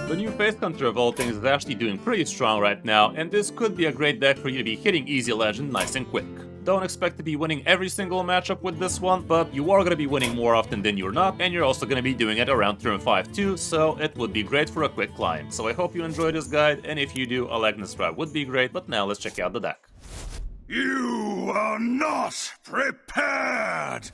The new Face Hunter of all things is actually doing pretty strong right now, and this could be a great deck for you to be hitting easy legend nice and quick. Don't expect to be winning every single matchup with this one, but you are going to be winning more often than you're not, and you're also going to be doing it around turn 5 too, so it would be great for a quick climb. So I hope you enjoyed this guide, and if you do, a like and subscribe would be great, but now let's check out the deck. You are not prepared!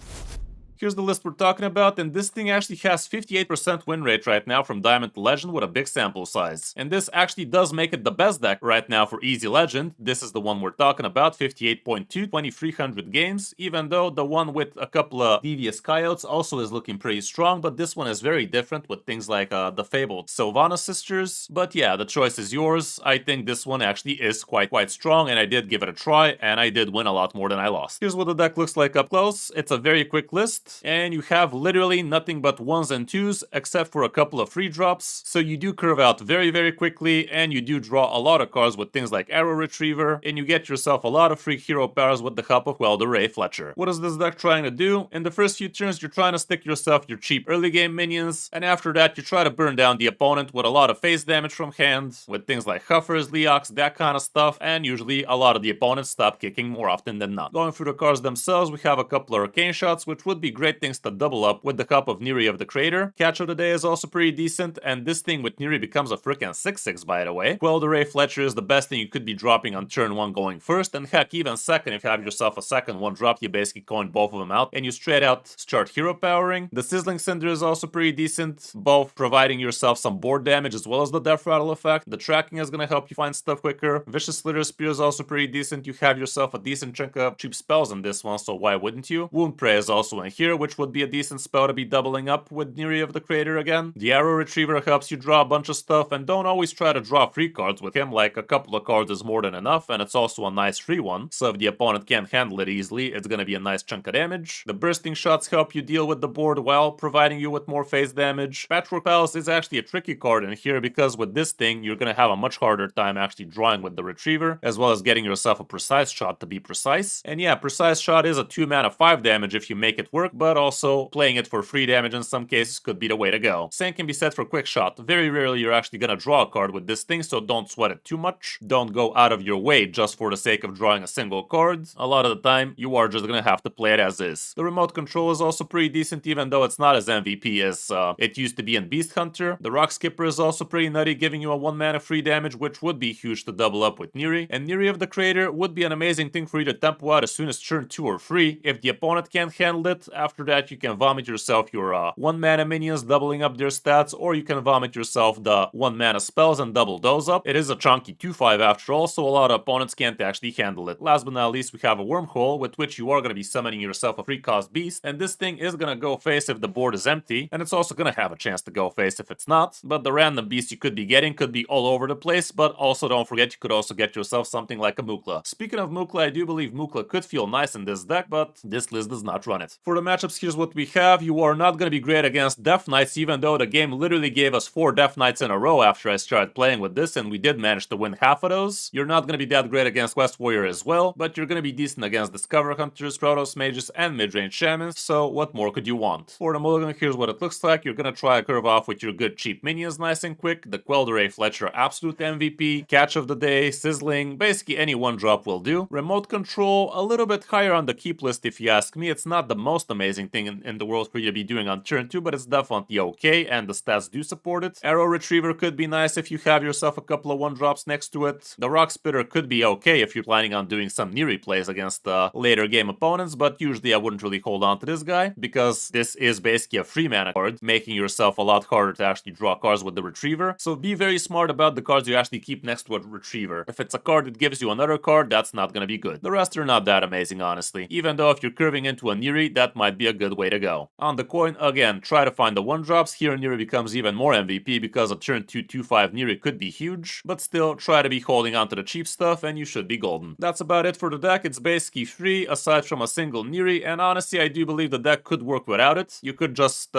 Here's the list we're talking about, and this thing actually has 58% win rate right now from Diamond to Legend with a big sample size. And this actually does make it the best deck right now for Easy Legend. This is the one we're talking about, 58.2, 2300 games, even though the one with a couple of devious coyotes also is looking pretty strong, but this one is very different with things like the fabled Sylvana sisters. But yeah, the choice is yours. I think this one actually is quite strong, and I did give it a try, and I did win a lot more than I lost. Here's what the deck looks like up close. It's a very quick list, and you have literally nothing but 1s and 2s except for a couple of free drops, so you do curve out very quickly, and you do draw a lot of cards with things like Arrow Retriever, and you get yourself a lot of free hero powers with the help of, well, the Ray Fletcher. What is this deck trying to do? In the first few turns, you're trying to stick yourself your cheap early game minions, and after that you try to burn down the opponent with a lot of face damage from hand, with things like Huffers, Leox, that kind of stuff, and usually a lot of the opponents stop kicking more often than not. Going through the cards themselves, we have a couple of Arcane Shots, which would be great things to double up with the help of Neri of the Crater. Catch of the Day is also pretty decent, and this thing with Neri becomes a frickin' 6/6 by the way. Well, the Ray Fletcher is the best thing you could be dropping on turn 1 going first, and heck, even second if you have yourself a second one drop, you basically coin both of them out, and you straight out start hero powering. The Sizzling Cinder is also pretty decent, both providing yourself some board damage as well as the Death Rattle effect. The tracking is gonna help you find stuff quicker. Vicious Slitter Spear is also pretty decent. You have yourself a decent chunk of cheap spells in this one, so why wouldn't you? Wound Prey is also in here, which would be a decent spell to be doubling up with Neri of the Crater again. The Arrow Retriever helps you draw a bunch of stuff, and don't always try to draw free cards with him, like a couple of cards is more than enough, and it's also a nice free one, so if the opponent can't handle it easily, it's gonna be a nice chunk of damage. The Bursting Shots help you deal with the board while providing you with more face damage. Patchwork Palace is actually a tricky card in here, because with this thing, you're gonna have a much harder time actually drawing with the Retriever, as well as getting yourself a Precise Shot to be precise. And yeah, Precise Shot is a 2 mana 5 damage if you make it work, but also playing it for free damage in some cases could be the way to go. Same can be said for Quick Shot. Very rarely you're actually gonna draw a card with this thing, so don't sweat it too much. Don't go out of your way just for the sake of drawing a single card. A lot of the time, you are just gonna have to play it as is. The Remote Control is also pretty decent, even though it's not as MVP as it used to be in Beast Hunter. The Rock Skipper is also pretty nutty, giving you a 1 mana free damage, which would be huge to double up with Neri. And Neri of the Crater would be an amazing thing for you to tempo out as soon as turn 2 or 3. If the opponent can't handle it, after that you can vomit yourself your 1 mana minions, doubling up their stats, or you can vomit yourself the 1 mana spells and double those up. It is a chunky 2/5 after all, so a lot of opponents can't actually handle it. Last but not least, we have a Wormhole, with which you are going to be summoning yourself a free cost beast, and this thing is going to go face if the board is empty, and it's also going to have a chance to go face if it's not, but the random beast you could be getting could be all over the place, but also don't forget you could also get yourself something like a Mukla. Speaking of Mukla, I do believe Mukla could feel nice in this deck, but this list does not run it. For the matchups, here's what we have. You are not going to be great against Death Knights, even though the game literally gave us 4 Death Knights in a row after I started playing with this, and we did manage to win half of those. You're not going to be that great against Quest Warrior as well, but you're going to be decent against Discover Hunters, Protoss Mages, and Midrange Shamans, so what more could you want? For the mulligan, here's what it looks like. You're going to try to curve off with your good cheap minions nice and quick. The Quell the Ray Fletcher, absolute MVP. Catch of the Day, Sizzling, basically any 1-drop will do. Remote Control, a little bit higher on the keep list if you ask me. It's not the most amazing thing in the world for you to be doing on turn 2, but it's definitely okay, and the stats do support it. Arrow Retriever could be nice if you have yourself a couple of 1-drops next to it. The Rock Spitter could be okay if you're planning on doing some Neri plays against later game opponents, but usually I wouldn't really hold on to this guy, because this is basically a free mana card, making yourself a lot harder to actually draw cards with the Retriever, so be very smart about the cards you actually keep next to a Retriever. If it's a card that gives you another card, that's not gonna be good. The rest are not that amazing, honestly, even though if you're curving into a Neri, that might be a good way to go. On the coin, again, try to find the 1-drops. Here Neri becomes even more MVP, because a turn 2 2/5 Neri could be huge, but still try to be holding on to the cheap stuff and you should be golden. That's about it for the deck. It's basically free aside from a single Neri, and honestly I do believe the deck could work without it. You could just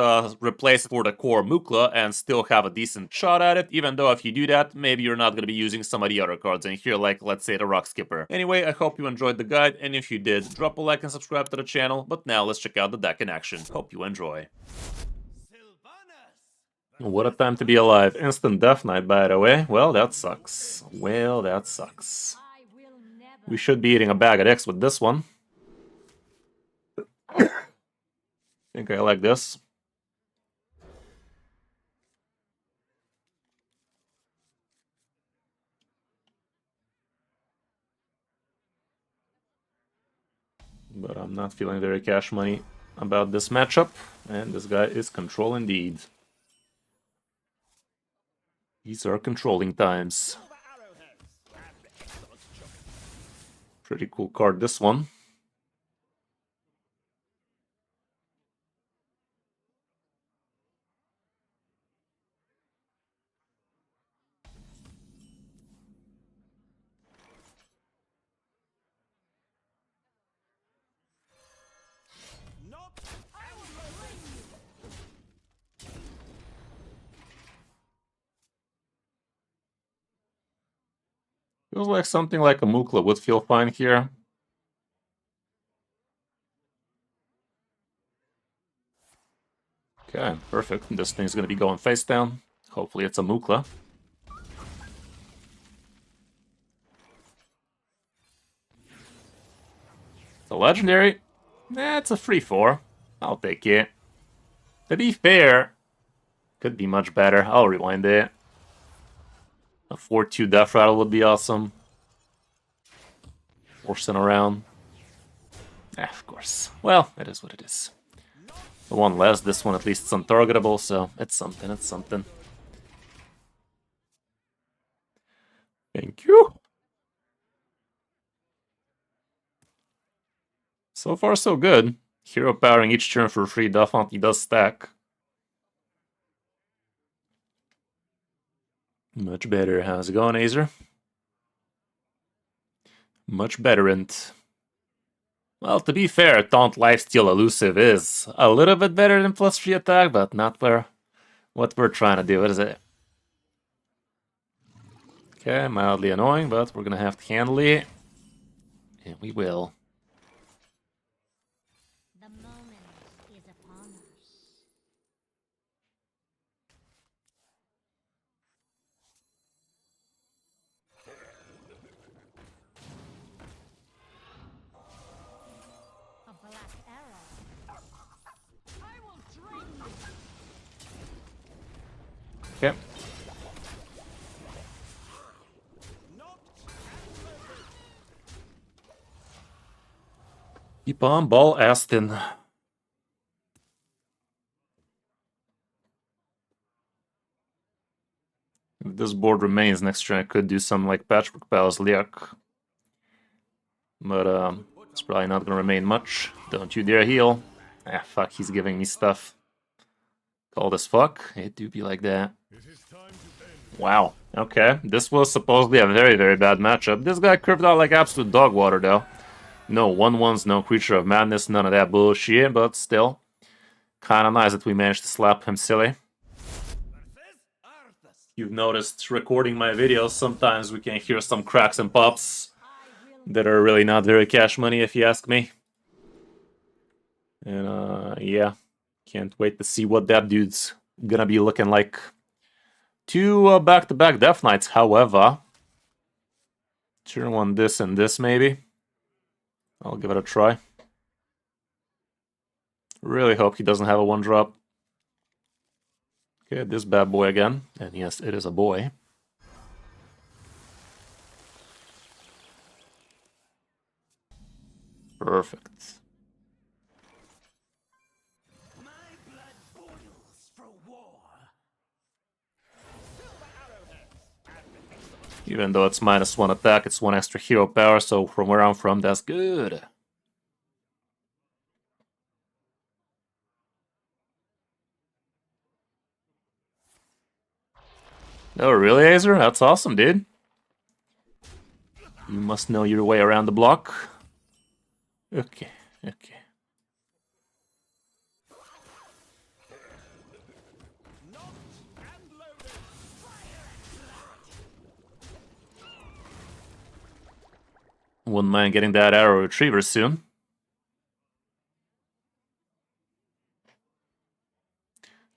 replace it for the core Mukla and still have a decent shot at it, even though if you do that, maybe you're not going to be using some of the other cards in here, like let's say the Rock Skipper. Anyway, I hope you enjoyed the guide, and if you did, drop a like and subscribe to the channel, but now let's check out the deck in action. Hope you enjoy. What a time to be alive. Instant Death Knight, by the way. Well, that sucks. Well, that sucks. We should be eating a bag of X with this one. I think I like this. But I'm not feeling very cash money about this matchup. And this guy is control indeed. These are controlling times. Pretty cool card, this one. Feels like something like a Mukla would feel fine here. Okay, perfect. This thing's gonna be going face down. Hopefully it's a Mukla. It's a legendary. It's a free 4. I'll take it. To be fair, could be much better. I'll rewind it. A 4-2 Death Rattle would be awesome. Forcing around. Of course. Well, it is what it is. The one less, this one at least is untargetable, so it's something, it's something. Thank you. So far, so good. Hero powering each turn for free definitely does stack. Much better. How's it going, Azer? Much betterant. Well, to be fair, Taunt Lifesteal Elusive is a little bit better than plus 3 attack, but not for what we're trying to do. What is it? Okay, mildly annoying, but we're gonna have to handle it. And we will. The moment is upon us. A black arrow. I will drain you. Okay. Keep on ball, Aston. If this board remains next turn, I could do some like Patchwork Palace Liak. But it's probably not gonna remain much. Don't you dare heal. Ah, fuck, he's giving me stuff. Cold as fuck. It do be like that. Wow. Okay. This was supposedly a very, very bad matchup. This guy curved out like absolute dog water, though. No 1/1s, no Creature of Madness, none of that bullshit, but still. Kinda nice that we managed to slap him silly. You've noticed recording my videos, sometimes we can hear some cracks and pops that are really not very cash money, if you ask me. And yeah, can't wait to see what that dude's gonna be looking like. 2 back-to-back Death Knights, however. Turn 1 this and this, maybe. I'll give it a try. Really hope he doesn't have a 1-drop. Okay, this bad boy again. And yes, it is a boy. Perfect. Even though it's -1 attack, it's 1 extra hero power, so from where I'm from, that's good. Oh, really, Azer? That's awesome, dude. You must know your way around the block. Okay, okay. Wouldn't mind getting that arrow retriever soon.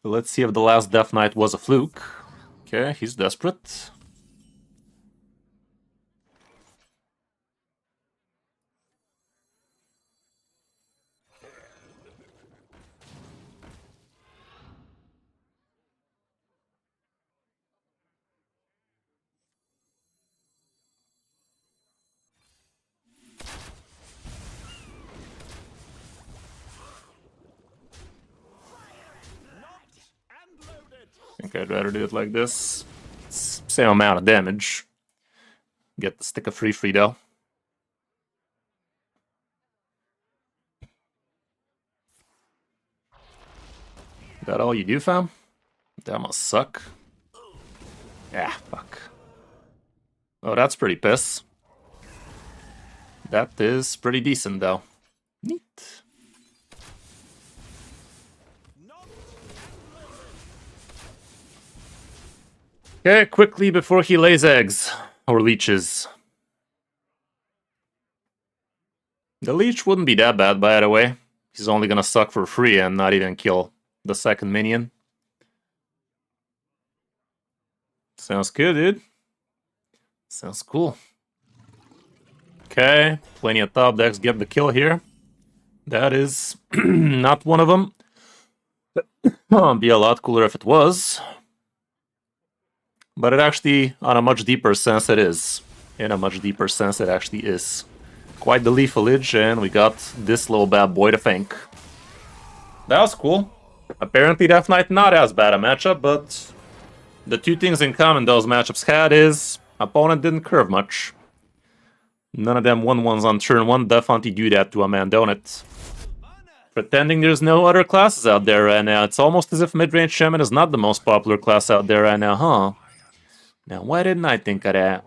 Let's see if the last Death Knight was a fluke. Okay, he's desperate. I think I'd rather do it like this. It's same amount of damage. Get the stick of free though. That all you do, fam? That must suck. Yeah, fuck. Oh, that's pretty piss. That is pretty decent though. Neat. Okay, quickly before he lays eggs. Or leeches. The leech wouldn't be that bad, by the way. He's only gonna suck for free and not even kill the second minion. Sounds good, dude. Sounds cool. Okay, plenty of top decks get the kill here. That is not one of them. It'd be a lot cooler if it was. But it actually, on a much deeper sense, it is. In a much deeper sense, it actually is. Quite the leafage, and we got this little bad boy to thank. That was cool. Apparently Death Knight not as bad a matchup, but the two things in common those matchups had is opponent didn't curve much. None of them 1-1s on turn 1 definitely do that to a man, don't it? Pretending there's no other classes out there right now. It's almost as if mid-range shaman is not the most popular class out there right now, huh? Now, why didn't I think of that?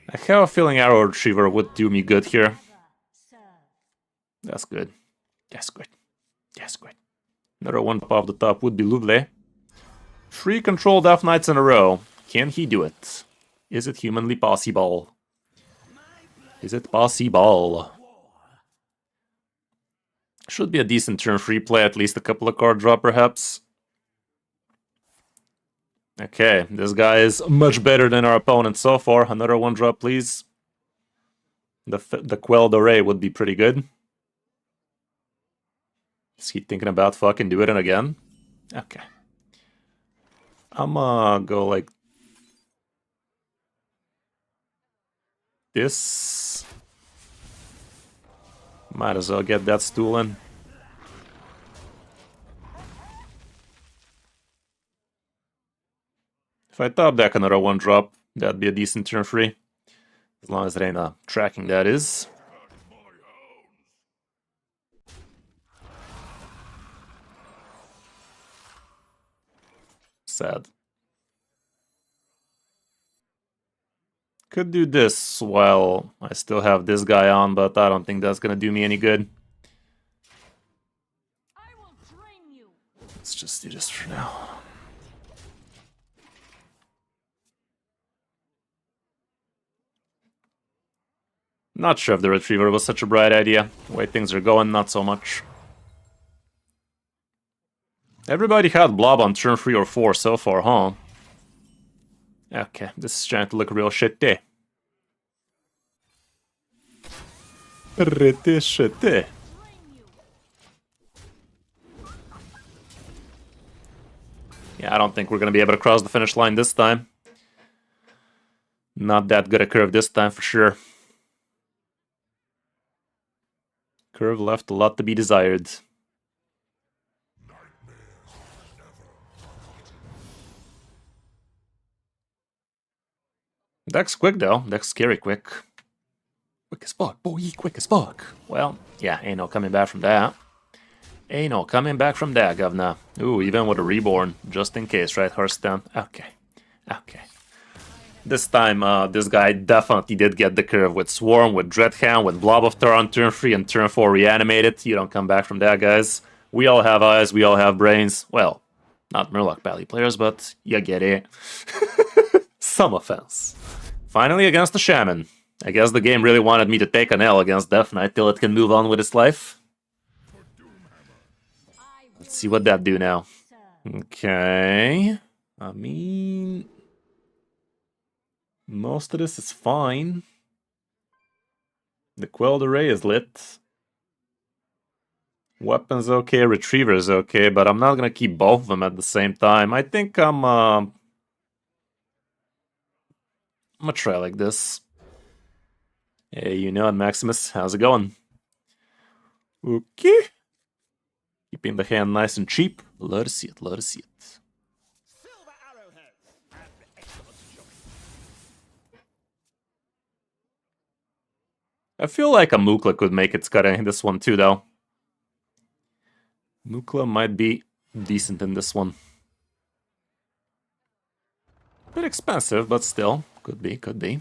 I have a feeling Arrow Retriever would do me good here. That's good. That's good. That's good. Another one off the top would be lovely. 3 control Death Knights in a row. Can he do it? Is it humanly possible? Is it possible? Should be a decent turn 3 play, at least a couple of card draw perhaps. Okay, this guy is much better than our opponent so far. Another 1-drop, please. The Quelled Array would be pretty good. Is he thinking about fucking doing it again? Okay. I'm gonna go like this. Might as well get that stool in. If I top deck another 1-drop, that'd be a decent turn 3. As long as it ain't a tracking, that is. Sad. Could do this while I still have this guy on, but I don't think that's gonna do me any good. I will drain you. Let's just do this for now. Not sure if the Retriever was such a bright idea. The way things are going, not so much. Everybody had Blob on turn 3 or 4 so far, huh? Okay, this is trying to look real shitty. Pretty shitty. Yeah, I don't think we're gonna be able to cross the finish line this time. Not that good a curve this time for sure. Curve left a lot to be desired. Deck's quick though. Deck's scary quick. Quick as fuck, boy, quick as fuck. Well, yeah, ain't no coming back from that. Ain't no coming back from that, governor. Ooh, even with a reborn, just in case, right, Hearthstone? Okay, okay. This time, this guy definitely did get the curve with Swarm, with Dreadhound, with Blob of Tar on turn 3 and turn 4 reanimated. You don't come back from that, guys. We all have eyes, we all have brains. Well, not Murloc Pally players, but you get it. Some offense. Finally against the Shaman. I guess the game really wanted me to take an L against Death Knight till it can move on with its life. Let's see what that do now. Okay. I mean, most of this is fine. The quelled array is lit. Weapon's okay, retriever's okay, but I'm not gonna keep both of them at the same time. I think I'm gonna try like this. Hey, you know it, Maximus. How's it going? Okay. Keeping the hand nice and cheap. Love to see it, love to see it. Silver arrowheads and excellent shot. I feel like a Mukla could make its cut in this one too, though. Mukla might be decent in this one. Bit expensive, but still. Could be, could be.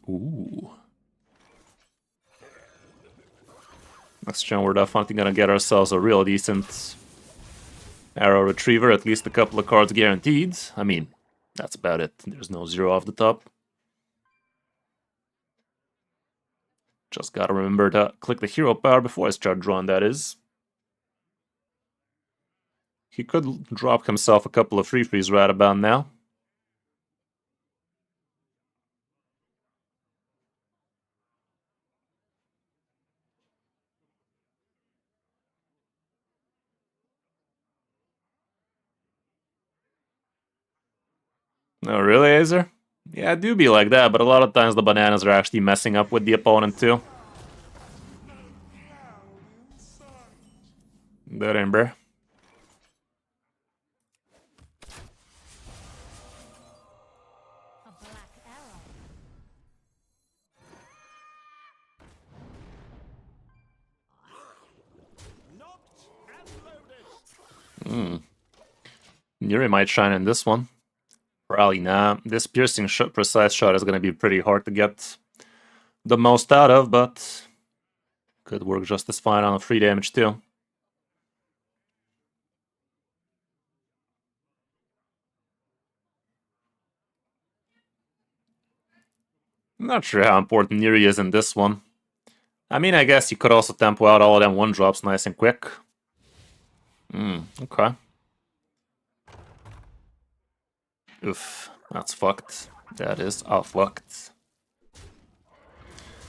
Ooh. Next turn, we're definitely gonna get ourselves a real decent arrow retriever, at least a couple of cards guaranteed. I mean, that's about it. There's no 0 off the top. Just gotta remember to click the hero power before I start drawing, that is. He could drop himself a couple of free frees right about now. No, really, Azer? Yeah, I do be like that, but a lot of times the bananas are actually messing up with the opponent too. That ain't bro. A black arrow. Knocked and loaded. Yuri might shine in this one. Probably nah. This piercing shot, precise shot is gonna be pretty hard to get the most out of, but could work just as fine on a free damage too. Not sure how important Yuri is in this one. I mean, I guess you could also tempo out all of them 1-drops nice and quick. Okay. Oof, that's fucked. That is all fucked.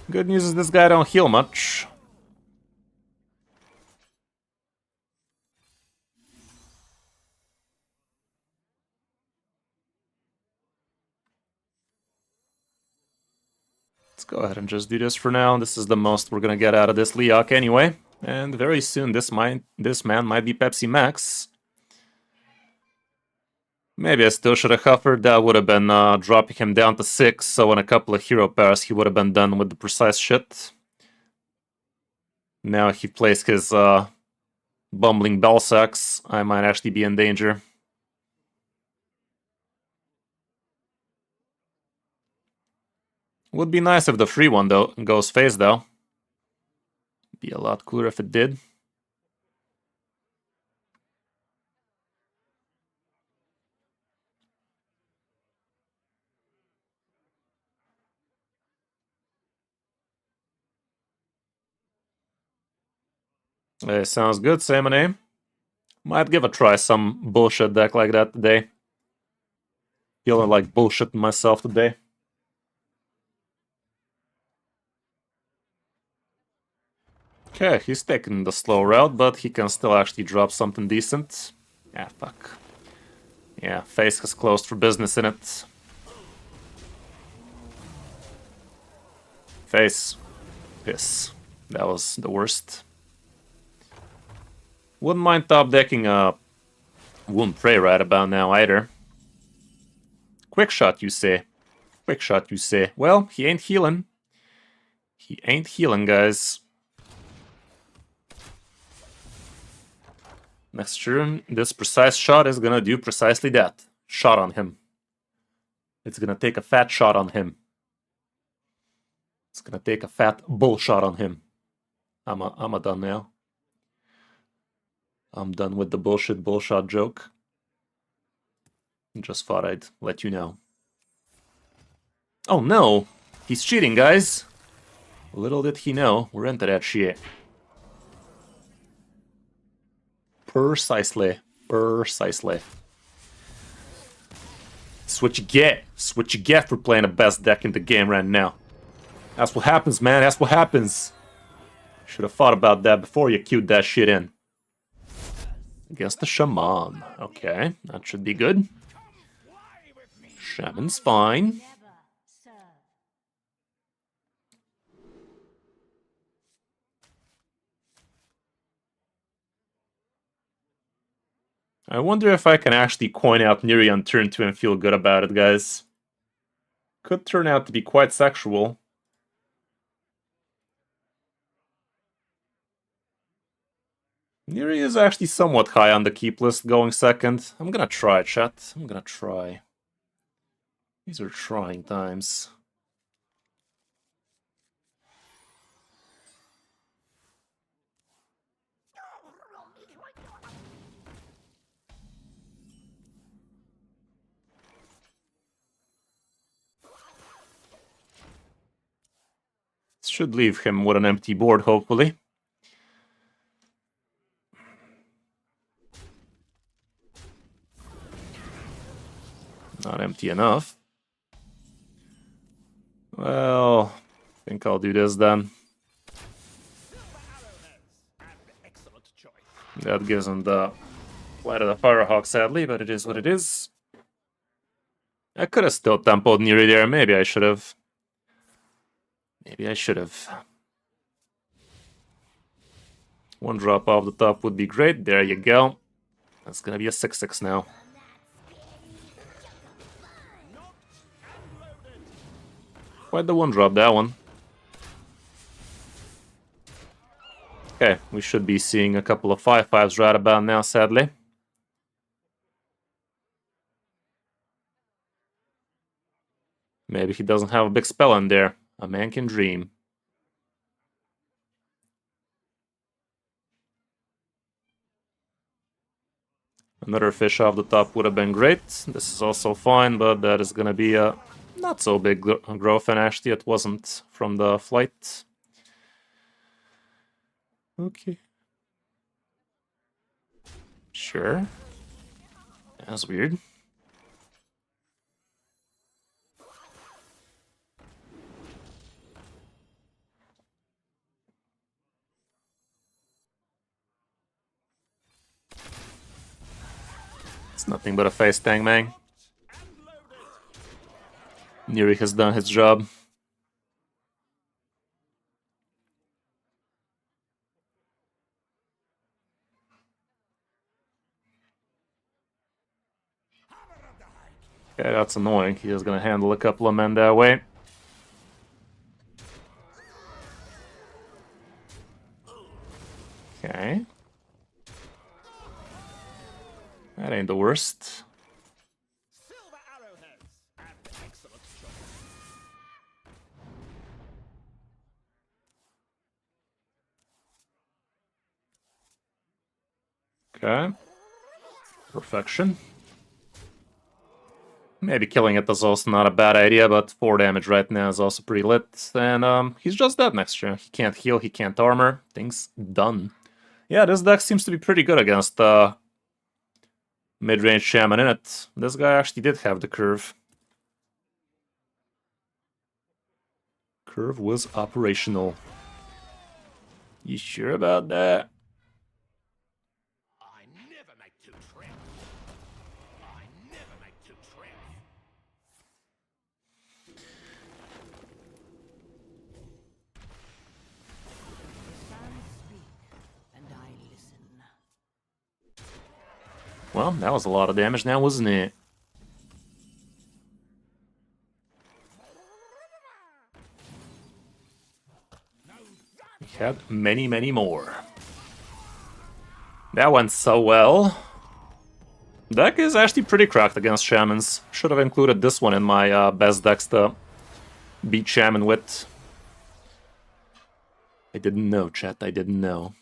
Good news is this guy don't heal much. Let's go ahead and just do this for now. This is the most we're gonna get out of this Leok anyway. And very soon this man might be Pepsi Max. Maybe I still should have hovered. That would have been dropping him down to 6, so in a couple of hero pairs he would have been done with the precise shit. Now he plays his bumbling bell sacks. I might actually be in danger. Would be nice if the free one though goes face though. Be a lot cooler if it did. Sounds good, Salmon. Might give a try some bullshit deck like that today. Feeling like bullshitting myself today. Okay, he's taking the slow route, but he can still actually drop something decent. Ah, fuck. Yeah, face has closed for business in it. Face. Piss. That was the worst. Wouldn't mind top decking a Wound Prey right about now either. Quick shot, you say? Quick shot, you say? Well, he ain't healing. He ain't healing, guys. Next turn, this precise shot is gonna do precisely that. Shot on him. It's gonna take a fat shot on him. It's gonna take a fat bull shot on him. I'm a done now. I'm done with the bullshot joke. Just thought I'd let you know. Oh no! He's cheating, guys! Little did he know, we're into that shit. Precisely. Precisely. That's what you get. That's what you get for playing the best deck in the game right now. That's what happens, man. That's what happens. Should have thought about that before you queued that shit in. Against the Shaman. Okay, that should be good. Shaman's fine. I wonder if I can actually coin out Neri on turn 2 and feel good about it, guys. Could turn out to be quite sexual. Neri is actually somewhat high on the keep list going second. I'm gonna try, chat. I'm gonna try. These are trying times. Should leave him with an empty board, hopefully. Not empty enough. Well, I think I'll do this then. That gives him the Flight of the Firehawk, sadly, but it is what it is. I could have still tempoed Neri there. Maybe I should have. Maybe I should have. One drop off the top would be great. There you go. That's gonna be a 6/6 now. Quite the one drop, that one. Okay, we should be seeing a couple of 5/5s right about now, sadly. Maybe he doesn't have a big spell in there. A man can dream. Another fish off the top would have been great. This is also fine, but that is going to be a not so big growth, and actually it wasn't from the flight. Okay. Sure. That's weird. It's nothing but a face tang, man. Neri has done his job. Okay, that's annoying. He is gonna handle a couple of men that way. Okay. That ain't the worst. Silver arrowheads and excellent choice. Okay. Perfection. Maybe killing it is also not a bad idea, but 4 damage right now is also pretty lit. And he's just dead next turn. He can't heal, he can't armor. Things done. Yeah, this deck seems to be pretty good against mid-range Shaman in it. This guy actually did have the curve. Curve was operational. You sure about that? I never make two trips. I never make two trips. And I listen. Well, that was a lot of damage now, wasn't it? He had many, many more. That went so well. Deck is actually pretty cracked against Shamans. Should have included this one in my best decks to beat Shaman with. I didn't know, chat. I didn't know.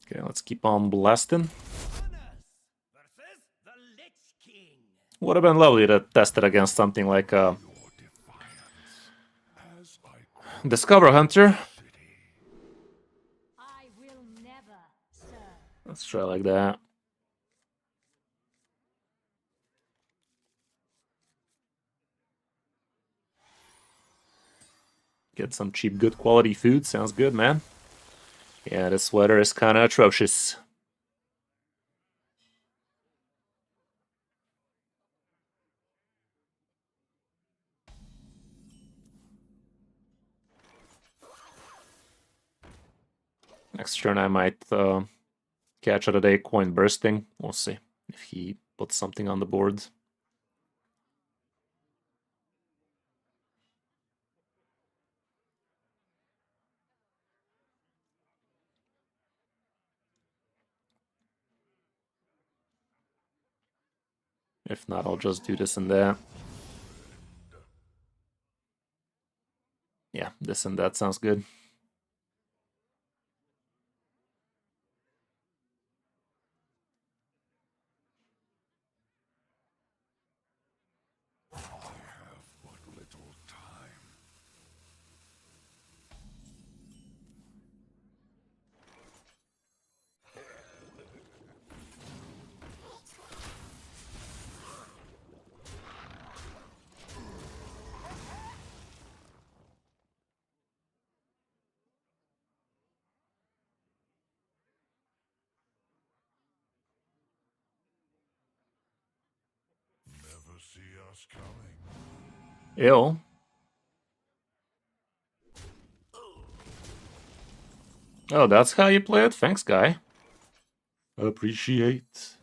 Okay, let's keep on blasting. Would have been lovely to test it against something like Discover Hunter. I will never Let's try like that. Get some cheap, good quality food. Sounds good, man. Yeah, this weather is kind of atrocious. Next turn I might catch out a day coin bursting. We'll see if he puts something on the board. If not, I'll just do this and that. Yeah, this and that sounds good. I have but little time. Never see us coming. Ew. Oh, that's how you play it? Thanks, guy. Appreciate.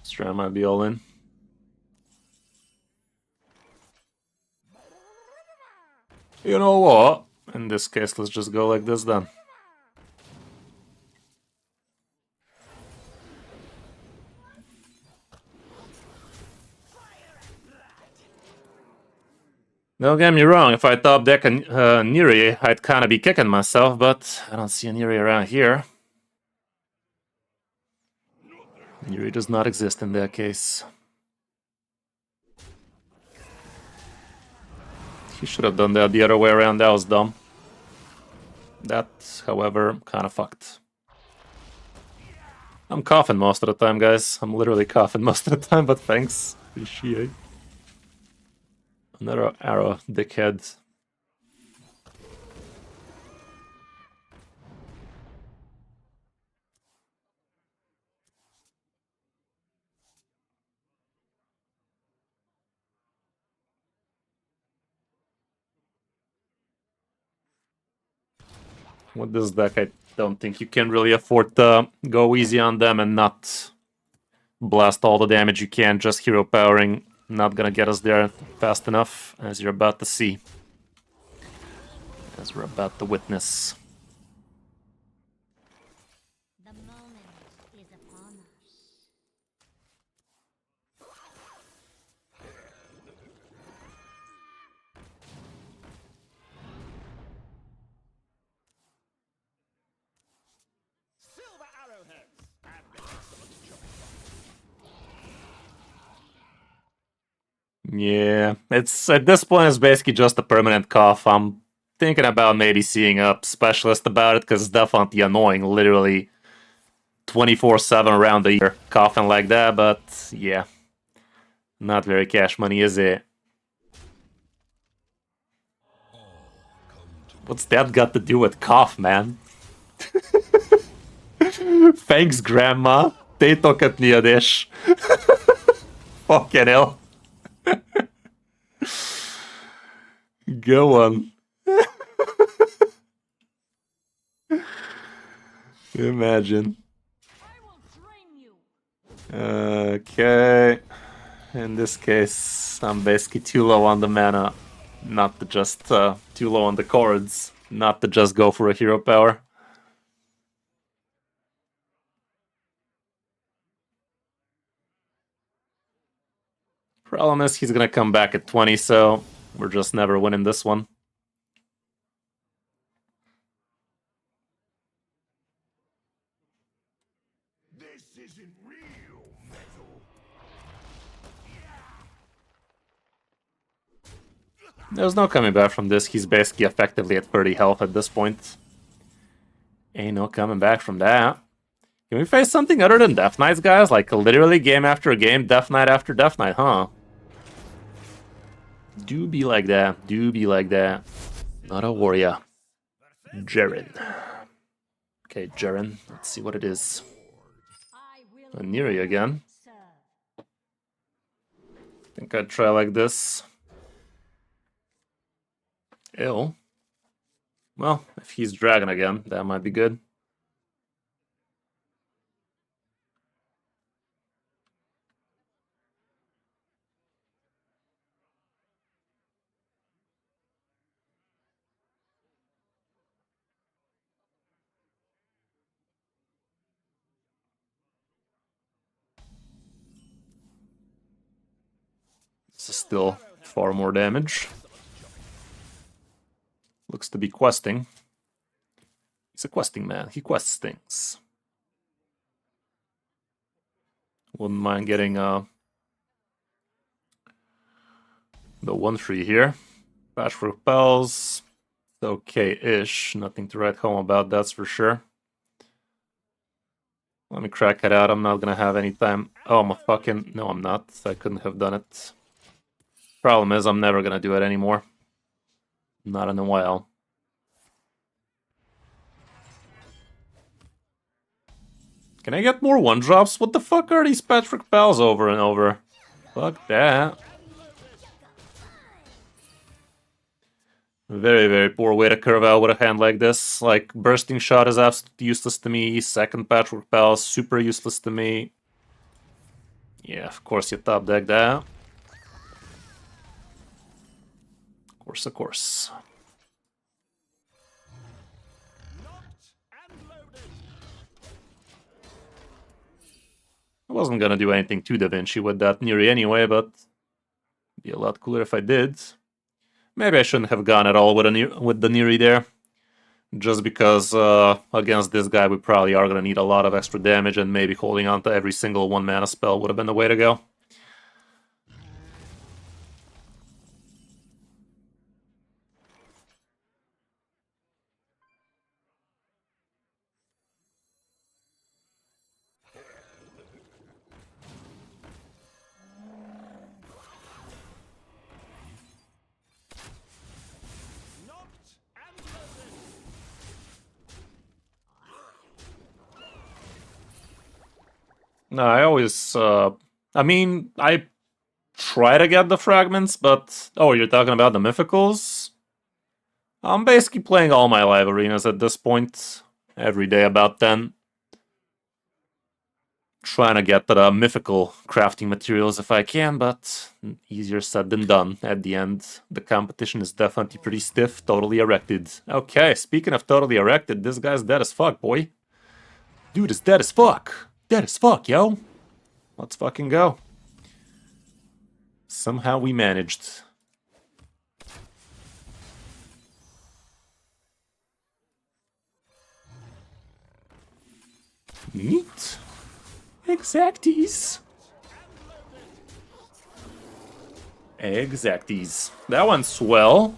This round might be all in. You know what? In this case, let's just go like this then. Don't get me wrong, if I top deck a Neri, I'd kind of be kicking myself, but I don't see a Neri around here. Neri does not exist in that case. He should have done that the other way around, that was dumb. That, however, kind of fucked. I'm coughing most of the time, guys. I'm literally coughing most of the time, but thanks. Appreciate. Another arrow, dickhead. With this deck, I don't think you can really afford to go easy on them and not blast all the damage you can. Just hero powering, not gonna get us there fast enough, as you're about to see. As we're about to witness. The moment is upon us. Silver arrowheads and excellent choice. Yeah, it's at this point it's basically just a permanent cough. I'm thinking about maybe seeing a specialist about it because it's definitely annoying, literally 24/7 around the year coughing like that, but yeah. Not very cash money, is it? What's that got to do with cough, man? Thanks, Grandma. Tétok a dish. Fucking hell. Go on. Imagine. I will train you. Okay. In this case, I'm basically too low on the mana. Not to just, too low on the cards. Not to just go for a hero power. Problem is, he's gonna come back at 20, so we're just never winning this one. isn't real metal. There's no coming back from this. He's basically effectively at 30 health at this point. Ain't no coming back from that. Can we face something other than Death Knights, guys? Like, literally game after game, Death Knight after Death Knight, huh? Do be like that. Do be like that. Not a warrior. Jaren. Okay, Jaren. Let's see what it is. Neri again. Think I'd try like this. Ill. Well, if he's Dragon again, that might be good. This is still far more damage. Looks to be questing. He's a questing man. He quests things. Wouldn't mind getting the 1-3 here. Patch for Repels. Okay-ish. Nothing to write home about, that's for sure. Let me crack it out. I'm not gonna have any time. Oh, I'm a fucking... No, I'm not. I couldn't have done it. Problem is, I'm never gonna do it anymore. Not in a while. Can I get more 1-drops? What the fuck are these Patrick Pals over and over? Fuck that. Very, very poor way to curve out with a hand like this. Like, Bursting Shot is absolutely useless to me. Second Patrick Pal, super useless to me. Yeah, of course you top deck that. Of course. I wasn't gonna do anything too Da Vinci with that Neri anyway, but it'd be a lot cooler if I did. Maybe I shouldn't have gone at all with the Neri there. Just because against this guy we probably are gonna need a lot of extra damage, and maybe holding on to every single 1-mana spell would have been the way to go. No, I always, I mean, I try to get the fragments, but... Oh, you're talking about the mythicals? I'm basically playing all my live arenas at this point. Every day about 10. Trying to get to the mythical crafting materials if I can, but easier said than done at the end. The competition is definitely pretty stiff, totally erected. Okay, speaking of totally erected, this guy's dead as fuck, boy. Dude is dead as fuck. Dead as fuck, yo. Let's fucking go. Somehow we managed. Neat. Exacties. Exacties. That went swell.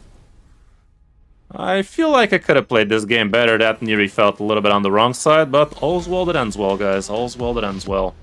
I feel like I could have played this game better. That Neri felt a little bit on the wrong side, but all's well that ends well, guys. All's well that ends well.